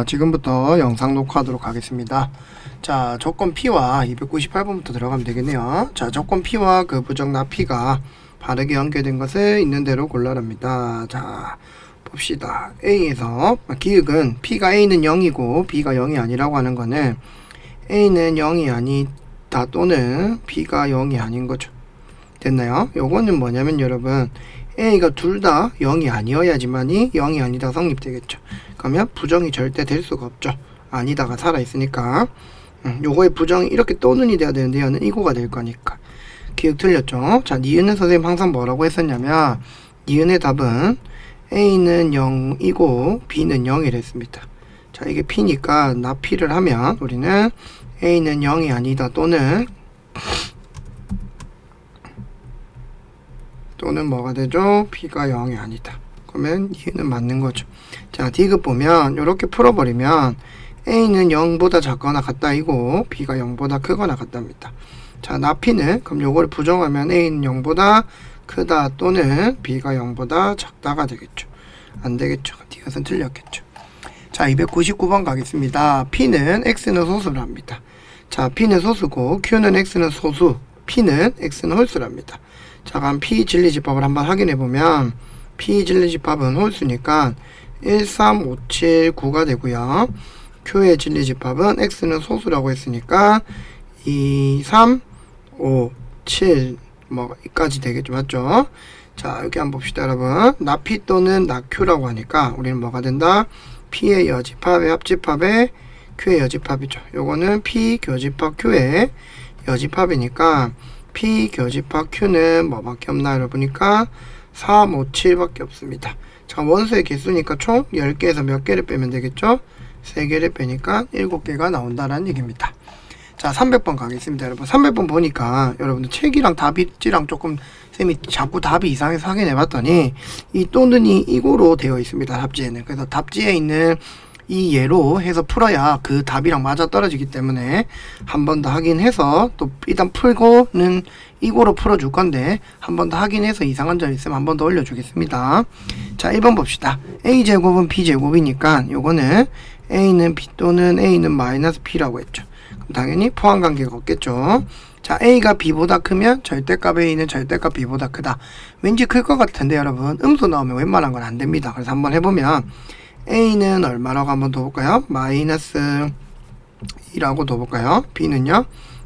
지금부터 영상 녹화하도록 하겠습니다. 자, 조건 P와 298번부터 들어가면 되겠네요. 자, 조건 P와 그 부정나 P가 바르게 연결된 것을 있는 대로 골라랍니다. 자, 봅시다. A에서 기억은 P가 A는 0이고 B가 0이 아니라고 하는 거는 A는 0이 아니다 또는 B가 0이 아닌 거죠. 됐나요? 요거는 뭐냐면 여러분, A가 둘 다 0이 아니어야지만이 0이 아니다 성립되겠죠. 그러면 부정이 절대 될 수가 없죠. 아니다가 살아있으니까. 요거의 부정이 이렇게 또는이 돼야 되는데 얘는 이거가 될 거니까. 기억 틀렸죠? 자, 니은은 선생님 항상 뭐라고 했었냐면 니은의 답은 A는 0이고 B는 0이라 했습니다. 자, 이게 P니까 나 P를 하면 우리는 A는 0이 아니다 또는 뭐가 되죠? B가 0이 아니다. 그러면 얘는 맞는 거죠. 자, D급 보면 이렇게 풀어버리면 A는 0보다 작거나 같다이고 B가 0보다 크거나 같답니다. 자, 나 P는 그럼 요걸 부정하면 A는 0보다 크다 또는 B가 0보다 작다가 되겠죠. 안 되겠죠. D것은 틀렸겠죠. 자, 299번 가겠습니다. P는 X는 소수랍니다. 자, P는 소수고 Q는 X는 소수, P는 X는 홀수랍니다. 자, 그럼 P 진리집합을 한번 확인해보면 P 진리집합은 홀수니까 1, 3, 5, 7, 9가 되고요. Q의 진리집합은 X는 소수라고 했으니까 2, 3, 5, 7 뭐까지 되겠죠. 맞죠? 자, 여기 한번 봅시다 여러분. 나 P 또는 나 Q라고 하니까 우리는 뭐가 된다? P의 여집합의 합집합의 Q의 여집합이죠. 요거는 P 교집합 Q의 여집합이니까 P 교집합 Q는 뭐밖에 없나 여러분이니까 3, 5, 7밖에 없습니다. 자, 원수의 개수니까 총 10개에서 몇 개를 빼면 되겠죠? 3개를 빼니까 7개가 나온다라는 얘기입니다. 자, 300번 가겠습니다 여러분. 300번 보니까 여러분들 책이랑 답이랑 조금 쌤이 자꾸 답이 이상해서 확인해봤더니 이 또는이 이거로 되어 있습니다. 답지에는. 그래서 답지에 있는 이 예로 해서 풀어야 그 답이랑 맞아 떨어지기 때문에 한 번 더 확인해서 또 일단 풀고는 이거로 풀어줄 건데 한 번 더 확인해서 이상한 점 있으면 한 번 더 올려주겠습니다. 자, 1번 봅시다. A제곱은 B제곱이니까 요거는 A는 B 또는 A는 마이너스 B라고 했죠. 그럼 당연히 포함관계가 없겠죠. 자, A가 B보다 크면 절대값 A는 절대값 B보다 크다. 왠지 클 것 같은데 여러분 음수 나오면 웬만한 건 안 됩니다. 그래서 한번 해보면 A는 얼마라고 한번 더 볼까요? 마이너스 2라고 더 볼까요? B는요?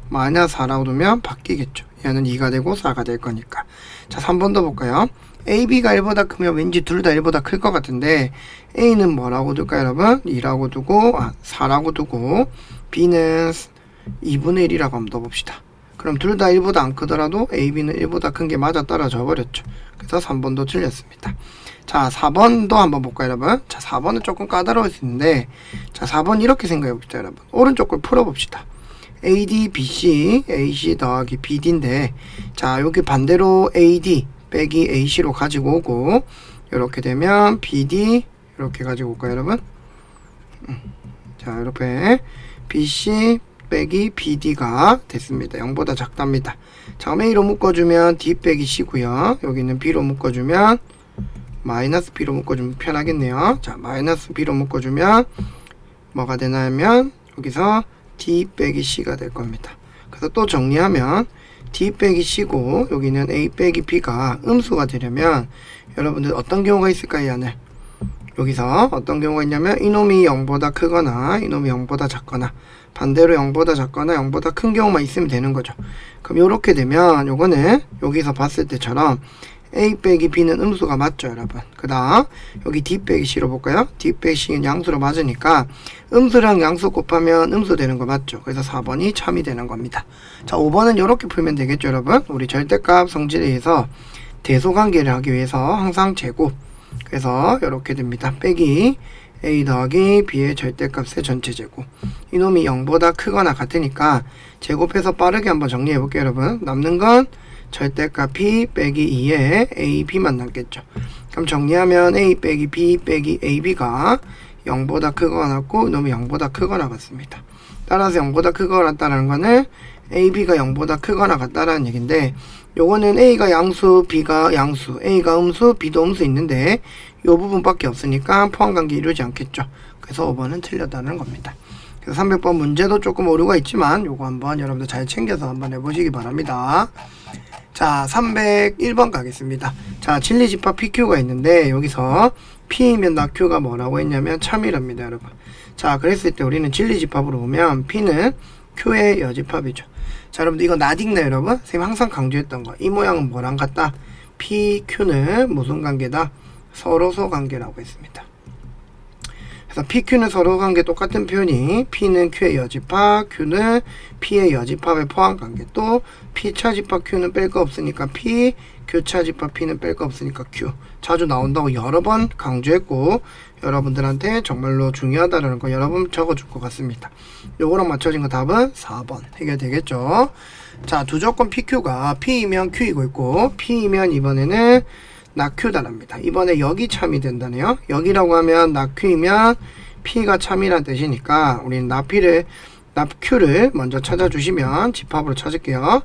마이너스 4라고 두면 바뀌겠죠. 얘는 2가 되고 4가 될 거니까. 자, 3번 더 볼까요? AB가 1보다 크면 왠지 둘 다 1보다 클 것 같은데 A는 뭐라고 둘까요 여러분? 2라고 두고 4라고 두고 B는 2분의 1이라고 한번 더 봅시다. 그럼 둘 다 1보다 안 크더라도 AB는 1보다 큰 게 맞아 떨어져 버렸죠. 그래서 3번도 틀렸습니다. 자, 4번도 한번 볼까요 여러분? 자, 4번은 조금 까다로울 수 있는데 자, 4번 이렇게 생각해 봅시다 여러분. 오른쪽 걸 풀어 봅시다. AD, BC, AC 더하기 BD인데 자, 여기 반대로 AD 빼기 AC로 가지고 오고 이렇게 되면 BD 이렇게 가지고 올까요 여러분? 자, 이렇게 BC 빼기 BD가 됐습니다. 0보다 작답니다. 자, A로 묶어주면 D 빼기 C고요. 여기는 B로 묶어주면 마이너스 B로 묶어주면 편하겠네요. 자, 마이너스 B로 묶어주면 뭐가 되냐면 여기서 D 빼기 C가 될 겁니다. 그래서 또 정리하면 D 빼기 C고 여기는 A 빼기 B가 음수가 되려면 여러분들 어떤 경우가 있을까요? 얘는 여기서 어떤 경우가 있냐면 이놈이 0보다 크거나 이놈이 0보다 작거나 반대로 0보다 작거나 0보다 큰 경우만 있으면 되는 거죠. 그럼 이렇게 되면 요거는 여기서 봤을 때처럼 A 빼기 B는 음수가 맞죠 여러분. 그 다음 여기 D 빼기 C로 볼까요? D 빼기 C는 양수로 맞으니까 음수랑 양수 곱하면 음수 되는 거 맞죠. 그래서 4번이 참이 되는 겁니다. 자, 5번은 이렇게 풀면 되겠죠 여러분. 우리 절대값 성질에 의해서 대소관계를 하기 위해서 항상 제곱, 그래서 이렇게 됩니다. 빼기 A 더하기 B의 절대값의 전체 제곱. 이놈이 0보다 크거나 같으니까 제곱해서 빠르게 한번 정리해 볼게요 여러분. 남는 건 절대값 P 빼기 2에 A, B만 남겠죠. 그럼 정리하면 A 빼기 B 빼기 AB가 0보다 크거나 같고 이놈이 0보다 크거나 같습니다. 따라서 0보다 크거나 같다는 거는 a, b가 0보다 크거나 같다라는 얘기인데 요거는 a가 양수, b가 양수, a가 음수, b도 음수 있는데 요 부분밖에 없으니까 포함관계 이루지 않겠죠. 그래서 5번은 틀렸다는 겁니다. 그래서 300번 문제도 조금 오류가 있지만 요거 한번 여러분들 잘 챙겨서 한번 해보시기 바랍니다. 자, 301번 가겠습니다. 자, 진리집합 PQ가 있는데 여기서 P이면 낙Q가 뭐라고 했냐면 참이랍니다, 여러분. 자, 그랬을 때 우리는 진리집합으로 보면 P는 Q의 여집합이죠. 자, 여러분들 이거 나딕나 여러분? 선생님 항상 강조했던 거. 이 모양은 뭐랑 같다? P, Q는 무슨 관계다? 서로소 관계라고 했습니다. 그래서 PQ는 서로 관계 똑같은 표현이 P는 Q의 여집합, Q는 P의 여집합의 포함 관계. 또 P 차집합 Q는 뺄 거 없으니까 P, Q 차집합 P는 뺄 거 없으니까 Q. 자주 나온다고 여러 번 강조했고 여러분들한테 정말로 중요하다는 거 여러 번 적어줄 것 같습니다. 요거랑 맞춰진 거 답은 4번 해결되겠죠. 자, 두 조건 PQ가 P이면 Q이고 있고 P이면 이번에는 낙Q다랍니다. 이번에 여기 참이 된다네요. 여기라고 하면 낙Q이면 P가 참이란 뜻이니까 우리는 낙Q를 먼저 찾아주시면 집합으로 찾을게요.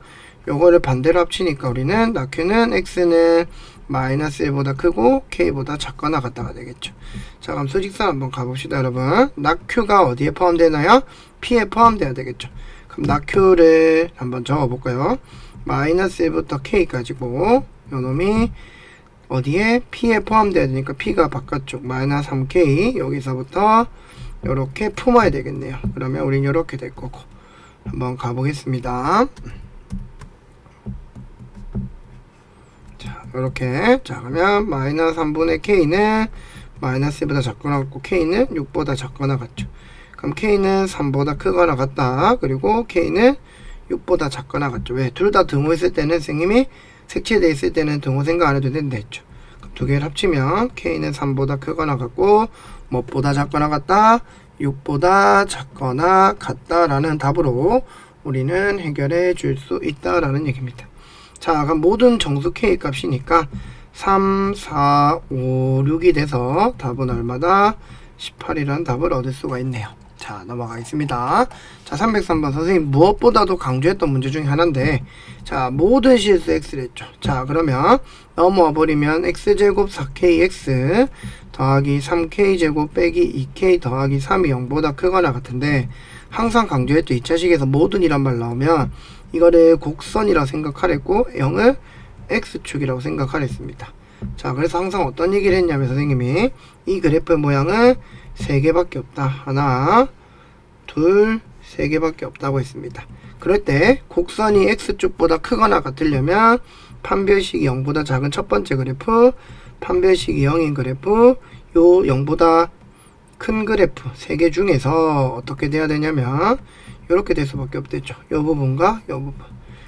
요거를 반대로 합치니까 우리는 낙Q는 X는 마이너스 1보다 크고 K보다 작거나 같다가 되겠죠. 자, 그럼 수직선 한번 가봅시다, 여러분. 낙Q가 어디에 포함되나요? P에 포함되어야 되겠죠. 그럼 낙Q를 한번 적어볼까요? 마이너스 1부터 K까지고 요놈이 어디에? P에 포함되어야 되니까 P가 바깥쪽 마이너스 3K 여기서부터 요렇게 품어야 되겠네요. 그러면 우린 요렇게 될 거고 한번 가보겠습니다. 자, 요렇게. 자, 그러면 마이너스 3분의 K는 마이너스 1보다 작거나 같고 K는 6보다 작거나 같죠. 그럼 K는 3보다 크거나 같다. 그리고 K는 6보다 작거나 같죠. 왜? 둘 다 등호 있을 때는 선생님이 색칠되어 있을 때는 등호 생각 안 해도 된다 했죠. 그럼 두 개를 합치면 K는 3보다 크거나 같고 무엇보다 작거나 같다? 6보다 작거나 같다라는 답으로 우리는 해결해 줄 수 있다라는 얘기입니다. 자, 그럼 모든 정수 K 값이니까 3, 4, 5, 6이 돼서 답은 얼마다? 18이라는 답을 얻을 수가 있네요. 자, 넘어가겠습니다. 자, 303번 선생님 무엇보다도 강조했던 문제 중에 하나인데 자, 모든 실수 x를 했죠. 자, 그러면 넘어와 버리면 x제곱 4kx 더하기 3k제곱 빼기 2k 더하기 3이 0보다 크거나 같은데 항상 강조했죠. 2차식에서 모든이란 말 나오면 이거를 곡선이라고 생각하랬고 0을 x축이라고 생각하랬습니다. 자, 그래서 항상 어떤 얘기를 했냐면 선생님이 이 그래프의 모양은 3개밖에 없다. 하나, 둘, 3개밖에 없다고 했습니다. 그럴 때 곡선이 x축보다 크거나 같으려면 판별식이 0보다 작은 첫 번째 그래프, 판별식이 0인 그래프, 요 0보다 큰 그래프 3개 중에서 어떻게 돼야 되냐면 이렇게 될 수밖에 없겠죠. 요 부분과 요 부분.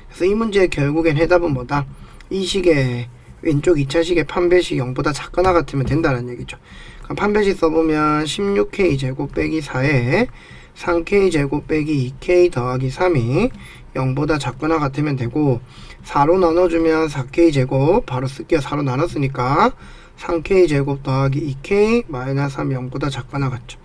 그래서 이 문제의 결국엔 해답은 뭐다? 이 식의 왼쪽 2차식의 판별식 0보다 작거나 같으면 된다는 얘기죠. 그럼 판별식 써보면 16k제곱 빼기 4에 3k제곱 빼기 2k 더하기 3이 0보다 작거나 같으면 되고 4로 나눠주면 4k제곱 바로 쓸게요. 4로 나눴으니까 3k제곱 더하기 2k 마이너스 3 0보다 작거나 같죠.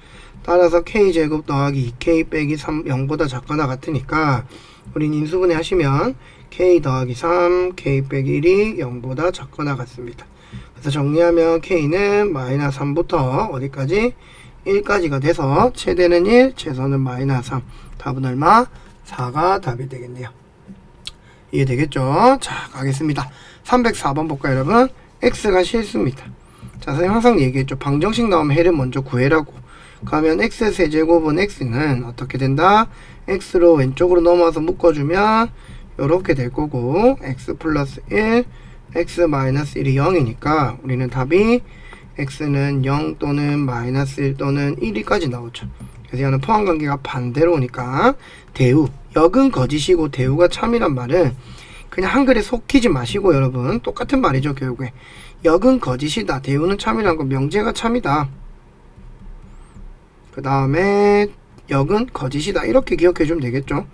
따라서 k제곱 더하기 2k 빼기 3 0보다 작거나 같으니까 우린 인수분해 하시면 k 더하기 3 k 빼기 1이 0보다 작거나 같습니다. 그래서 정리하면 k는 마이너스 3부터 어디까지? 1까지가 돼서 최대는 1, 최소는 마이너스 3. 답은 얼마? 4가 답이 되겠네요. 이해되겠죠? 자, 가겠습니다. 304번 볼까요, 여러분? x가 실수입니다. 자, 선생님 항상 얘기했죠. 방정식 나오면 해를 먼저 구해라고. 그러면 x 세제곱은 x는 어떻게 된다? x로 왼쪽으로 넘어와서 묶어주면 요렇게 될 거고 x 플러스 1, x 마이너스 1이 0이니까 우리는 답이 x는 0 또는 마이너스 1 또는 1이까지 나오죠. 그래서 이거는 포함관계가 반대로 오니까 대우, 역은 거짓이고 대우가 참이란 말은 그냥 한글에 속히지 마시고 여러분 똑같은 말이죠. 결국에 역은 거짓이다, 대우는 참이란 건 명제가 참이다. 그 다음에 역은 거짓이다 이렇게 기억해 주면 되겠죠.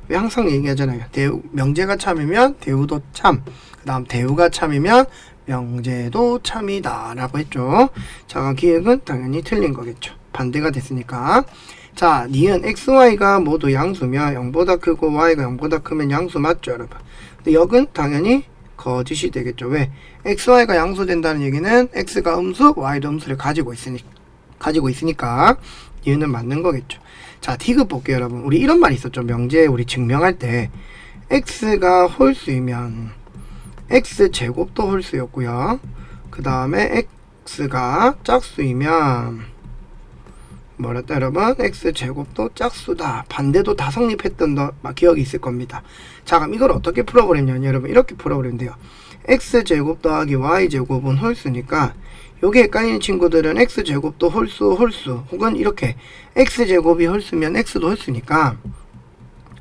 왜 항상 얘기하잖아요. 대우, 명제가 참이면 대우도 참, 그 다음 대우가 참이면 명제도 참이다 라고 했죠. 자, 기획은 당연히 틀린 거겠죠. 반대가 됐으니까. 자, 니은 xy가 모두 양수면 0보다 크고 y가 0보다 크면 양수 맞죠, 여러분? 근데 역은 당연히 거짓이 되겠죠. 왜? xy가 양수된다는 얘기는 x가 음수, y도 음수를 가지고 있으니까 니은은 맞는 거겠죠. 자, 디귿 볼게요, 여러분. 우리 이런 말이 있었죠. 명제에 우리 증명할 때 x가 홀수이면 x제곱도 홀수였고요. 그 다음에 x가 짝수이면 뭐랬다 여러분? x제곱도 짝수다. 반대도 다 성립했던 기억이 있을 겁니다. 자, 그럼 이걸 어떻게 풀어버리냐면 여러분 이렇게 풀어버리면 돼요. x제곱 더하기 y제곱은 홀수니까 요게 헷갈리는 친구들은 x제곱도 홀수 혹은 이렇게 x제곱이 홀수면 x도 홀수니까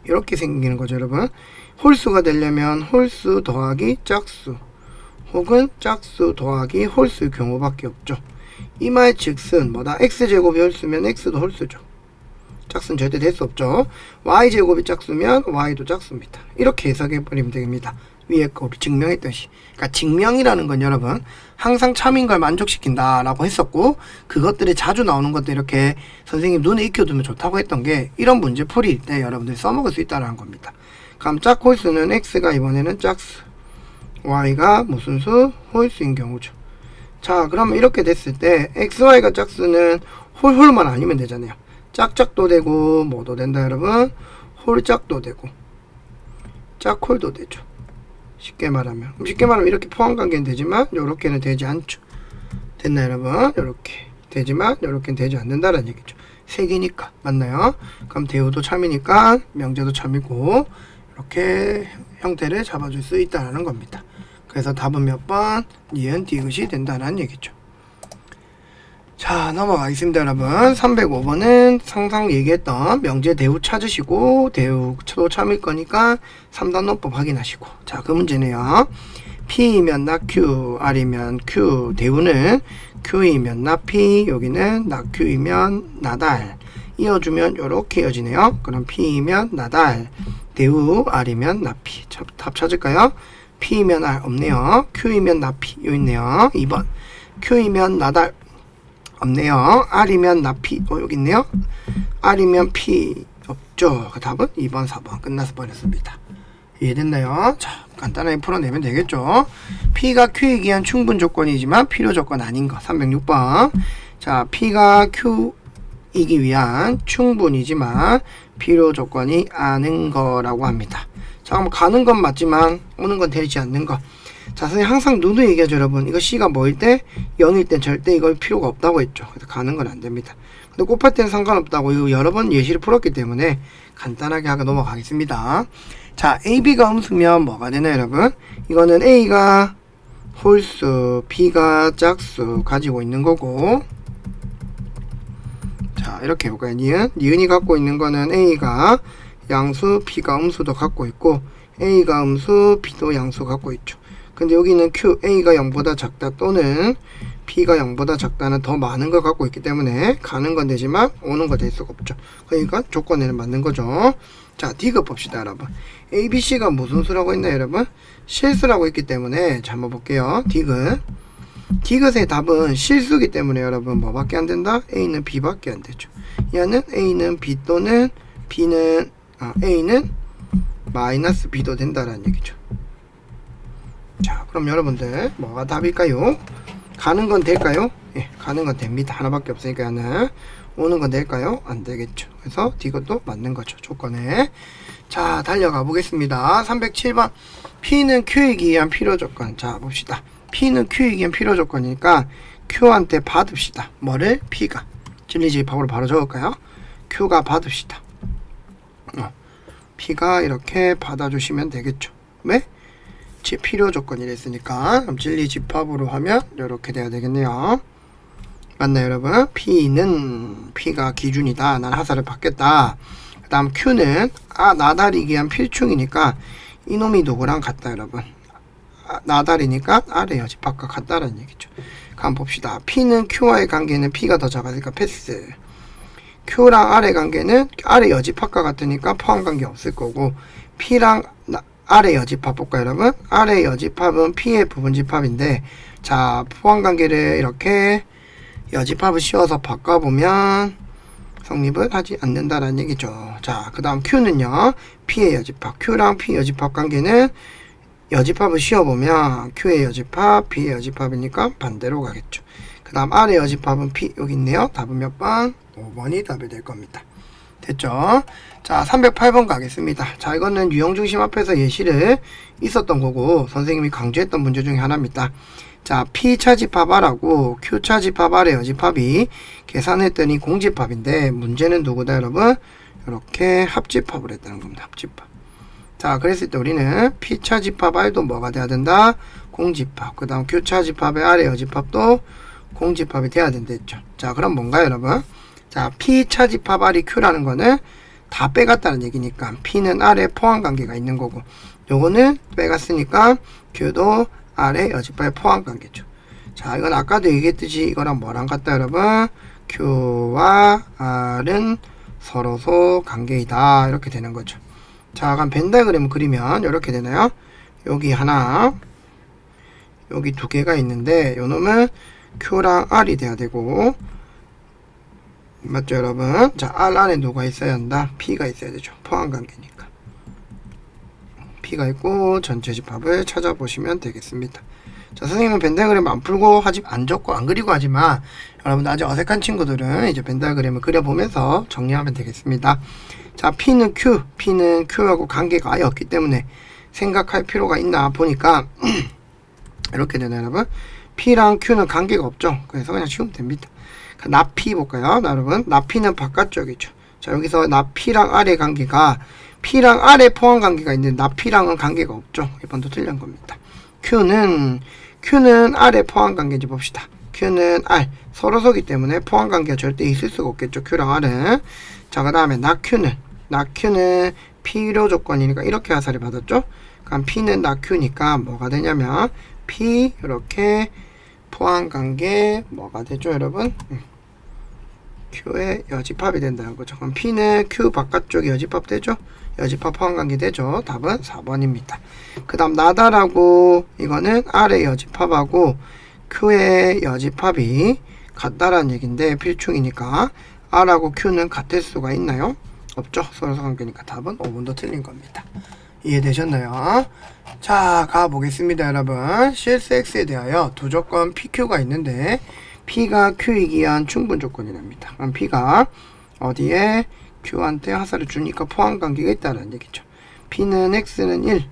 이렇게 생기는 거죠, 여러분. 홀수가 되려면 홀수 더하기 짝수 혹은 짝수 더하기 홀수의 경우밖에 없죠. 이 말 즉슨 뭐다? x제곱이 홀수면 x도 홀수죠. 짝수는 절대 될 수 없죠. y제곱이 짝수면 y도 짝수입니다. 이렇게 해석해버리면 됩니다. 위에 거 우리 증명했듯이. 그러니까 증명이라는 건 여러분 항상 참인 걸 만족시킨다 라고 했었고, 그것들이 자주 나오는 것들 이렇게 선생님 눈에 익혀두면 좋다고 했던 게 이런 문제 풀이일 때 여러분들이 써먹을 수 있다는 겁니다. 그럼 짝홀수는 x가 이번에는 짝수, y가 무슨 수? 홀수인 경우죠. 자, 그러면 이렇게 됐을 때 xy가 짝수는 홀만 아니면 되잖아요. 짝짝도 되고 뭐도 된다 여러분? 홀짝도 되고 짝홀도 되죠. 쉽게 말하면 이렇게 포함관계는 되지만 요렇게는 되지 않죠. 됐나요 여러분? 요렇게 되지만 요렇게는 되지 않는다는 얘기죠. 색이니까. 맞나요? 그럼 대우도 참이니까 명제도 참이고 이렇게 형태를 잡아줄 수 있다는 겁니다. 그래서 답은 몇 번? 니은 디귿이 된다는 얘기죠. 자, 넘어가겠습니다 여러분. 305번은 항상 얘기했던 명제 대우 찾으시고 대우도 참일 거니까 3단 논법 확인하시고. 자, 그 문제네요. P이면 나 Q, R이면 Q, 대우는 Q이면 나 P, 여기는 나 Q이면 나달. 이어주면 요렇게 이어지네요. 그럼 P이면 나달, 대우 R이면 나 P. 답 찾을까요? P이면 R 없네요. Q이면 나 P 요 있네요. 2번 Q이면 나달 없네요. R이면 나 P 여기 있네요. R이면 P 없죠. 그 답은 2번 4번 끝나서 버렸습니다. 이해됐나요? 자, 간단하게 풀어내면 되겠죠. P가 Q이기 위한 충분 조건이지만 필요 조건 아닌 거 306번. 자, P가 Q이기 위한 충분이지만 필요 조건이 아닌 거라고 합니다. 자, 그럼 가는 건 맞지만 오는 건 되지 않는 거. 자, 선생님 항상 누누이 얘기하죠 여러분. 이거 C가 뭐일 때? 0일 땐 절대 이걸 필요가 없다고 했죠. 그래서 가는 건 안 됩니다. 근데 곱할 때는 상관없다고 이거 여러 번 예시를 풀었기 때문에 간단하게 하고 넘어가겠습니다. 자, AB가 음수면 뭐가 되나요 여러분? 이거는 A가 홀수, B가 짝수 가지고 있는 거고, 자 이렇게 해볼까요? 니은이 갖고 있는 거는 A가 양수, B가 음수도 갖고 있고 A가 음수, B도 양수 갖고 있죠. 근데 여기는 Q, A가 0보다 작다 또는 B가 0보다 작다는 더 많은 걸 갖고 있기 때문에 가는 건 되지만 오는 건 될 수가 없죠. 그러니까 조건에는 맞는 거죠. 자, 디귿 봅시다 여러분. A, B, C가 무슨 수라고 했나요 여러분? 실수라고 했기 때문에 자, 한번 볼게요. 디귿의 답은 실수기 때문에 여러분 뭐밖에 안 된다? A는 B밖에 안 되죠. 얘는 A는 B 또는 B는 A는 마이너스 B도 된다라는 얘기죠. 자, 그럼 여러분들 뭐가 답일까요? 가는 건 될까요? 예, 가는 건 됩니다. 하나밖에 없으니까 하나. 오는 건 될까요? 안 되겠죠. 그래서 디귿도 맞는 거죠. 조건에. 자, 달려가 보겠습니다. 307번. P는 Q이기 위한 필요 조건. 자, 봅시다. P는 Q이기 위한 필요 조건이니까 Q한테 받읍시다. 뭐를? P가. 진리집합으로 바로 적을까요? Q가 받읍시다. P가 이렇게 받아주시면 되겠죠. 왜? 필요 조건이랬으니까. 그럼 진리집합으로 하면 이렇게 돼야 되겠네요. 맞나요 여러분? P가 기준이다. 난 하사를 받겠다. 그 다음 Q는 나달이기 위한 필충이니까 이놈이 누구랑 같다 여러분? 나달이니까 R의 여집합과 같다라는 얘기죠. 그럼 봅시다. P는 Q와의 관계는 P가 더 작으니까 패스. Q랑 R의 관계는 R의 여집합과 같으니까 포함관계 없을 거고, P랑 R의 여집합 볼까요 여러분? R의 여집합은 P의 부분집합인데, 자 포함관계를 이렇게 여집합을 씌워서 바꿔보면 성립을 하지 않는다라는 얘기죠. 자, 그 다음 Q는요. P의 여집합. Q랑 P 여집합 관계는 여집합을 씌워보면 Q의 여집합, P의 여집합이니까 반대로 가겠죠. 그 다음 R의 여집합은 P 여기 있네요. 답은 몇 번? 5번이 답이 될 겁니다. 됐죠? 자, 308번 가겠습니다. 자, 이거는 유형중심 앞에서 예시를 있었던 거고 선생님이 강조했던 문제 중에 하나입니다. 자, P 차집합 R하고 Q 차집합 R의 여집합이 계산했더니 공집합인데 문제는 누구다 여러분? 이렇게 합집합을 했다는 겁니다. 합집합. 자, 그랬을 때 우리는 P 차집합 R도 뭐가 돼야 된다? 공집합. 그 다음 Q 차집합의 R의 여집합도 공집합이 돼야 된다 했죠. 자, 그럼 뭔가요 여러분? 자, P 차집합 R이 Q라는 거는 다 빼갔다는 얘기니까 P는 R에 포함관계가 있는 거고 요거는 빼갔으니까 Q도 R의 여집합의 포함관계죠. 자, 이건 아까도 얘기했듯이 이거랑 뭐랑 같다 여러분? Q와 R은 서로소 관계이다 이렇게 되는 거죠. 자, 그럼 벤 다이그램 그리면 이렇게 되나요? 여기 하나 여기 두 개가 있는데 요놈은 Q랑 R이 돼야 되고 맞죠 여러분? 자, R 안에 누가 있어야 한다? P가 있어야 되죠. 포함관계니까 P가 있고 전체 집합을 찾아보시면 되겠습니다. 자, 선생님은 벤다이그램 안 풀고 안 적고 안 그리고 하지만 여러분 아주 어색한 친구들은 이제 벤다이그램을 그려보면서 정리하면 되겠습니다. 자, P는 Q하고 관계가 아예 없기 때문에 생각할 필요가 있나 보니까 이렇게 되나요 여러분? P랑 Q는 관계가 없죠. 그래서 그냥 치우면 됩니다. 나 P 볼까요? 여러분, 나 P는 바깥쪽이죠. 자, 여기서 나 P랑 R의 관계가 P랑 R의 포함 관계가 있는데 나 P랑은 관계가 없죠. 이번도 틀린 겁니다. Q는 R의 포함 관계인지 봅시다. Q는 R 서로소기 때문에 포함 관계가 절대 있을 수가 없겠죠. Q랑 R은. 자, 그 다음에 나 Q는 필요 조건이니까 이렇게 하사를 받았죠. 그럼 P는 나 Q니까 뭐가 되냐면 P 이렇게 포함관계 뭐가 되죠 여러분? Q의 여집합이 된다는 거죠. 그럼 P는 Q 바깥쪽이 여집합 되죠? 여집합 포함관계 되죠? 답은 4번입니다. 그 다음 나다라고 이거는 R의 여집합하고 Q의 여집합이 같다라는 얘기인데 필충이니까 R하고 Q는 같을 수가 있나요? 없죠. 서로서 관계니까 답은 5번도 틀린 겁니다. 이해되셨나요? 자, 가보겠습니다 여러분. CSX에 대하여 두 조건 PQ가 있는데 P가 Q이기 위한 충분 조건이랍니다. 그럼 P가 어디에 Q한테 하사를 주니까 포함관계가 있다는 얘기죠. P는 X는 1.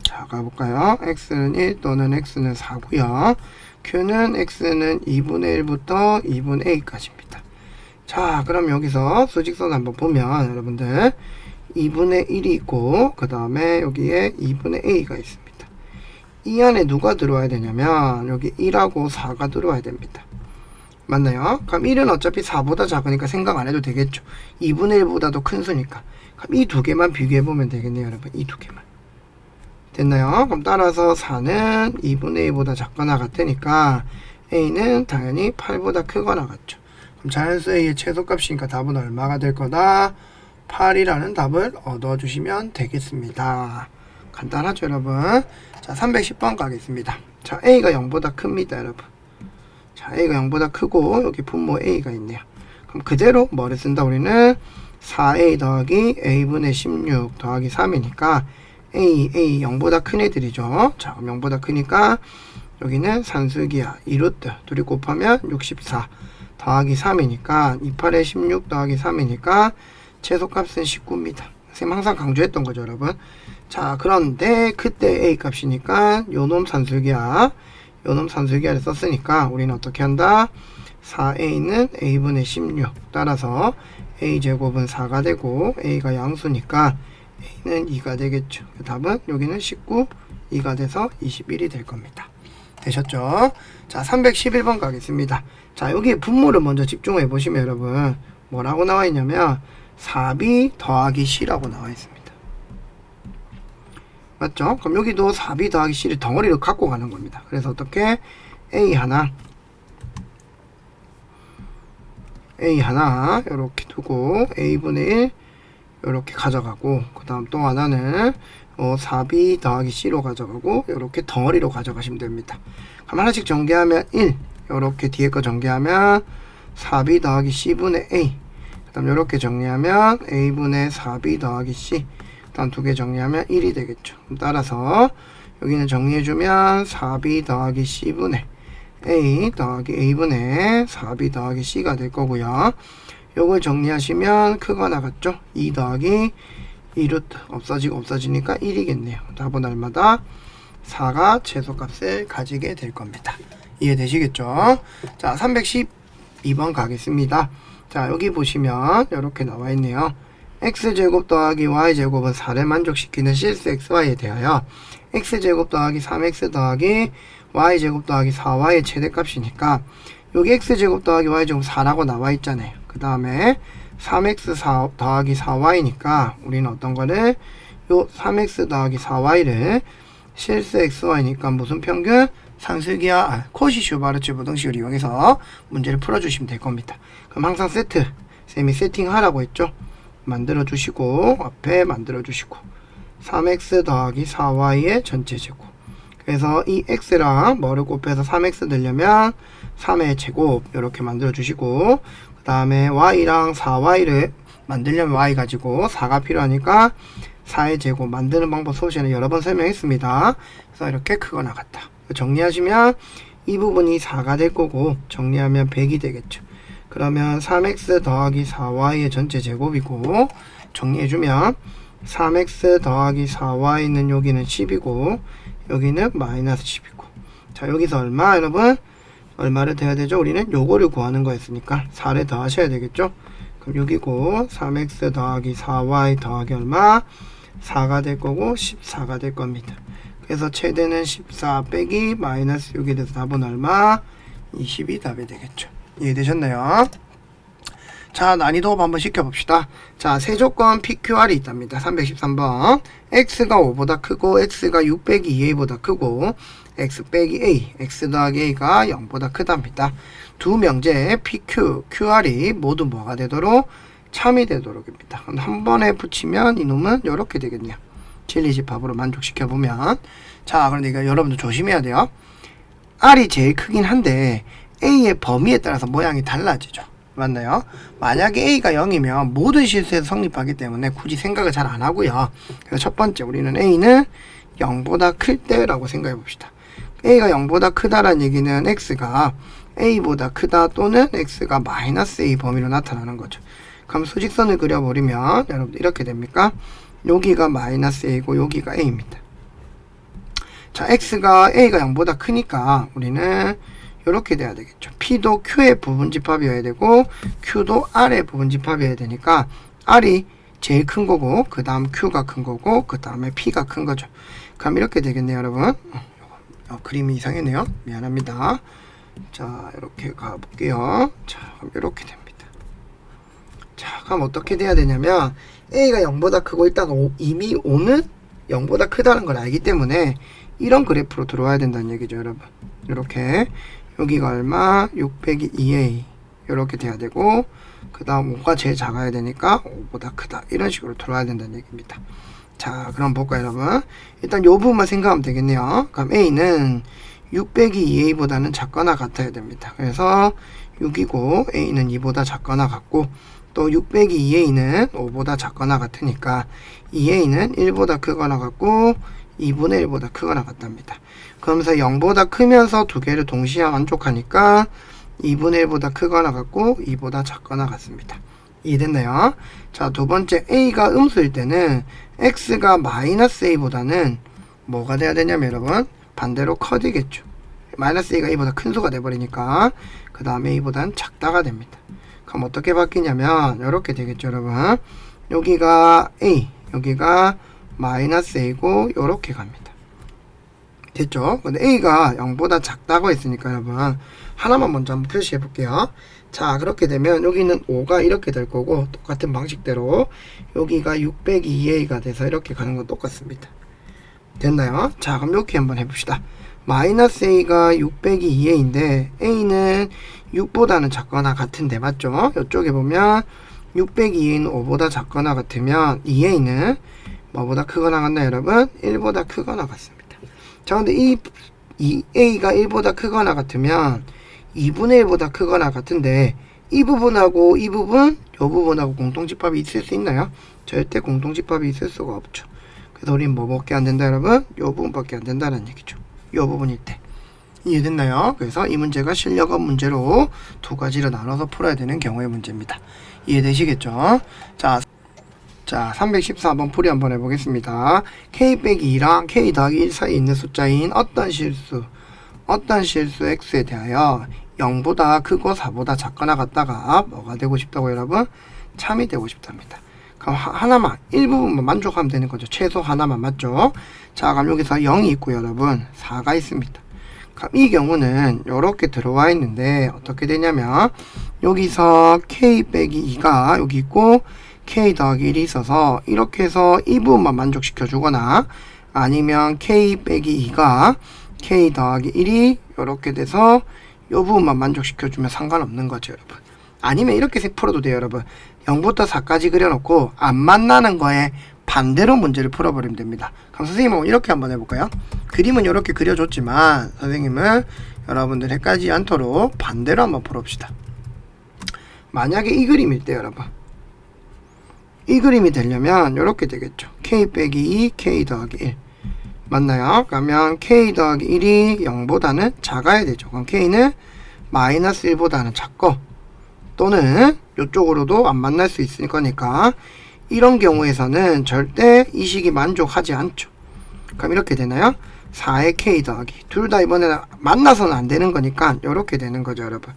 자, 가볼까요? X는 1 또는 X는 4고요. Q는 X는 2분의 1부터 2분의 A까지입니다. 자, 그럼 여기서 수직선 한번 보면 여러분들 2분의 1이 있고 그 다음에 여기에 2분의 A가 있습니다. 이 안에 누가 들어와야 되냐면 여기 1하고 4가 들어와야 됩니다. 맞나요? 그럼 1은 어차피 4보다 작으니까 생각 안 해도 되겠죠. 2분의 1보다도 큰 수니까. 그럼 이 두 개만 비교해보면 되겠네요 여러분. 이 두 개만. 됐나요? 그럼 따라서 4는 2분의 1보다 작거나 같으니까 A는 당연히 8보다 크거나 같죠. 그럼 자연수 A의 최소값이니까 답은 얼마가 될 거다? 8이라는 답을 얻어주시면 되겠습니다. 간단하죠 여러분. 자, 310번 가겠습니다. 자, A가 0보다 큽니다 여러분. 자, A가 0보다 크고 여기 분모 A가 있네요. 그럼 그대로 뭐를 쓴다 우리는 4A 더하기 A분의 16 더하기 3이니까 A 0보다 큰 애들이죠. 자, 그럼 0보다 크니까 여기는 산술기야 2루트 둘이 곱하면 64 더하기 3이니까 28에 16 더하기 3이니까 최소값은 19입니다. 선생님 항상 강조했던 거죠 여러분. 자, 그런데 그때 A 값이니까 요놈 산술기하를 썼으니까 우리는 어떻게 한다? 4A는 A분의 16 따라서 A제곱은 4가 되고 A가 양수니까 A는 2가 되겠죠. 답은 여기는 19, 2가 돼서 21이 될 겁니다. 되셨죠? 자, 311번 가겠습니다. 자, 여기 분모를 먼저 집중해 보시면 여러분 뭐라고 나와 있냐면 4B 더하기 C라고 나와 있습니다. 맞죠? 그럼 여기도 4B 더하기 C를 덩어리로 갖고 가는 겁니다. 그래서 어떻게 A 하나 이렇게 두고 A분의 1 이렇게 가져가고 그 다음 또 하나는 4B 더하기 C로 가져가고 이렇게 덩어리로 가져가시면 됩니다. 그럼 하나씩 전개하면 1 이렇게 뒤에 거 전개하면 4b 더하기 c분의 a. 그 다음 이렇게 정리하면 a분의 4b 더하기 c. 그 다음 두 개 정리하면 1이 되겠죠. 따라서 여기는 정리해주면 4b 더하기 c분의 a 더하기 a분의 4b 더하기 c가 될 거고요. 요걸 정리하시면 크거나 같죠? 2 더하기 2루트 없어지니까 1이겠네요. 답은 얼마다? 4가 최소값을 가지게 될 겁니다. 이해되시겠죠? 자, 312번 가겠습니다. 자, 여기 보시면 이렇게 나와 있네요. x제곱 더하기 y제곱은 4를 만족시키는 실수 xy에 대하여 x제곱 더하기 3x 더하기 y제곱 더하기 4y의 최대값이니까 여기 x제곱 더하기 y제곱 4라고 나와 있잖아요. 그 다음에 3x 더하기 4y니까 우리는 어떤 거를 요 3x 더하기 4y를 실수 xy니까 무슨 평균? 상수기하 코시 슈바르츠 부등식을 이용해서 문제를 풀어주시면 될 겁니다. 그럼 항상 쌤이 세팅하라고 했죠. 만들어 주시고 앞에 만들어 주시고 3x 더하기 4y의 전체 제곱. 그래서 이 x랑 뭐를 곱해서 3x 되려면 3의 제곱 이렇게 만들어 주시고 그 다음에 y랑 4y를 만들려면 y 가지고 4가 필요하니까 4의 제곱 만드는 방법 수업시간에 여러 번 설명했습니다. 그래서 이렇게 크거나 같다. 정리하시면 이 부분이 4가 될 거고 정리하면 100이 되겠죠. 그러면 3x 더하기 4y의 전체 제곱이고 정리해주면 3x 더하기 4y는 여기는 10이고 여기는 마이너스 10이고 자 여기서 얼마 여러분? 얼마를 돼야 되죠? 우리는 요거를 구하는 거였으니까 4를 더하셔야 되겠죠? 그럼 6이고 3x 더하기 4y 더하기 얼마? 4가 될 거고 14가 될 겁니다. 그래서 최대는 14 빼기 마이너스 6이 돼서 답은 얼마? 20이 답이 되겠죠. 이해되셨나요? 자, 난이도 한번 시켜봅시다. 자, 세조건 PQR이 있답니다. 313번. x가 5보다 크고 x가 6 빼기 2a보다 크고 x 빼기 a, x 더하기 a가 0보다 크답니다. 두 명제 PQ, QR이 모두 뭐가 되도록? 참이 되도록입니다. 그럼 한 번에 붙이면 이놈은 이렇게 되겠네요. 진리집합으로 만족시켜보면 자, 그런데 이거 여러분들 조심해야 돼요. R이 제일 크긴 한데 A의 범위에 따라서 모양이 달라지죠. 맞나요? 만약에 A가 0이면 모든 실수에서 성립하기 때문에 굳이 생각을 잘 안 하고요. 그래서 첫 번째 우리는 A는 0보다 클 때라고 생각해 봅시다. A가 0보다 크다라는 얘기는 X가 A보다 크다 또는 X가 마이너스 A 범위로 나타나는 거죠. 그럼 수직선을 그려버리면 여러분들 이렇게 됩니까? 여기가 마이너스 A고 여기가 A입니다. 자, X가 A가 0보다 크니까 우리는 이렇게 돼야 되겠죠. P도 Q의 부분집합이어야 되고 Q도 R의 부분집합이어야 되니까 R이 제일 큰 거고 그 다음 Q가 큰 거고 그 다음에 P가 큰 거죠. 그럼 이렇게 되겠네요 여러분. 그림이 이상했네요. 미안합니다. 자, 이렇게 가볼게요. 자, 그럼 이렇게 됩니다. 자, 그럼 어떻게 돼야 되냐면 A가 0보다 크고 일단 이미 5는 0보다 크다는 걸 알기 때문에 이런 그래프로 들어와야 된다는 얘기죠 여러분. 이렇게 여기가 얼마? 6 빼기 2a 이렇게 돼야 되고 그 다음 5가 제일 작아야 되니까 5보다 크다 이런 식으로 들어와야 된다는 얘기입니다. 자, 그럼 볼까요 여러분? 일단 요 부분만 생각하면 되겠네요. 그럼 A는 6 빼기 2a보다는 작거나 같아야 됩니다. 그래서 6이고 A는 2보다 작거나 같고 또 6 빼기 2a는 5보다 작거나 같으니까 2a는 1보다 크거나 같고 2분의 1보다 크거나 같답니다. 그러면서 0보다 크면서 두 개를 동시에 만족하니까 2분의 1보다 크거나 같고 2보다 작거나 같습니다. 이해됐나요? 자, 두 번째 A가 음수일 때는 X가 마이너스 A보다는 뭐가 돼야 되냐면 여러분 반대로 커지겠죠. 마이너스 A가 A보다 큰 수가 돼버리니까 그 다음에 A보다는 작다가 됩니다. 그럼 어떻게 바뀌냐면 이렇게 되겠죠 여러분. 여기가 A, 여기가 마이너스 A고 요렇게 갑니다. 됐죠? 근데 A가 0보다 작다고 했으니까 여러분 하나만 먼저 한번 표시해 볼게요. 자, 그렇게 되면 여기는 5가 이렇게 될 거고 똑같은 방식대로 여기가 6 빼기 2a가 돼서 이렇게 가는 건 똑같습니다. 됐나요? 자, 그럼 이렇게 한번 해봅시다. 마이너스 a가 6 빼기 2a인데 a는 6보다는 작거나 같은데 맞죠? 이쪽에 보면 6 빼기 2a는 5보다 작거나 같으면 2a는 뭐보다 크거나 같나요 여러분? 1보다 크거나 같습니다. 자, 근데 이 a가 1보다 크거나 같으면 2분의 1보다 크거나 같은데 이 부분하고 이 부분, 이 부분하고 공통집합이 있을 수 있나요? 절대 공통집합이 있을 수가 없죠. 그래서 우리는 뭐밖에 안 된다 여러분? 이 부분밖에 안 된다는 얘기죠. 이 부분일 때. 이해됐나요? 그래서 이 문제가 실력업 문제로 두 가지로 나눠서 풀어야 되는 경우의 문제입니다. 이해되시겠죠? 자 314번 풀이 한번 해보겠습니다. k 빼기 2랑 k 더하기 1 사이에 있는 숫자인 어떤 실수 x에 대하여 0보다 크고 4보다 작거나 같다가 뭐가 되고 싶다고 여러분? 참이 되고 싶답니다. 그럼 하나만, 일부분만 만족하면 되는 거죠. 최소 하나만, 맞죠? 자, 그럼 여기서 0이 있고요, 여러분. 4가 있습니다. 그럼 이 경우는 이렇게 들어와 있는데 어떻게 되냐면 여기서 k 빼기 2가 여기 있고 k 더하기 1이 있어서 이렇게 해서 이 부분만 만족시켜 주거나 아니면 k 빼기 2가 k 더하기 1이 이렇게 돼서 이 부분만 만족시켜 주면 상관없는 거죠, 여러분. 아니면 이렇게 풀어도 돼요, 여러분. 0부터 4까지 그려놓고 안 만나는 거에 반대로 문제를 풀어버리면 됩니다. 그럼 선생님은 이렇게 한번 해볼까요? 그림은 이렇게 그려줬지만 선생님은 여러분들 헷갈리지 않도록 반대로 한번 풀어봅시다. 만약에 이 그림일 때 여러분, 이 그림이 되려면 이렇게 되겠죠. k 빼기 2, k 더하기 1 맞나요? 그러면 k 더하기 1이 0보다는 작아야 되죠. 그럼 k는 마이너스 1보다는 작고 또는 이쪽으로도 안 만날 수 있을 거니까 이런 경우에서는 절대 이 식이 만족하지 않죠. 그럼 이렇게 되나요? 4의 k 더하기 둘 다 이번에는 만나서는 안 되는 거니까 이렇게 되는 거죠, 여러분.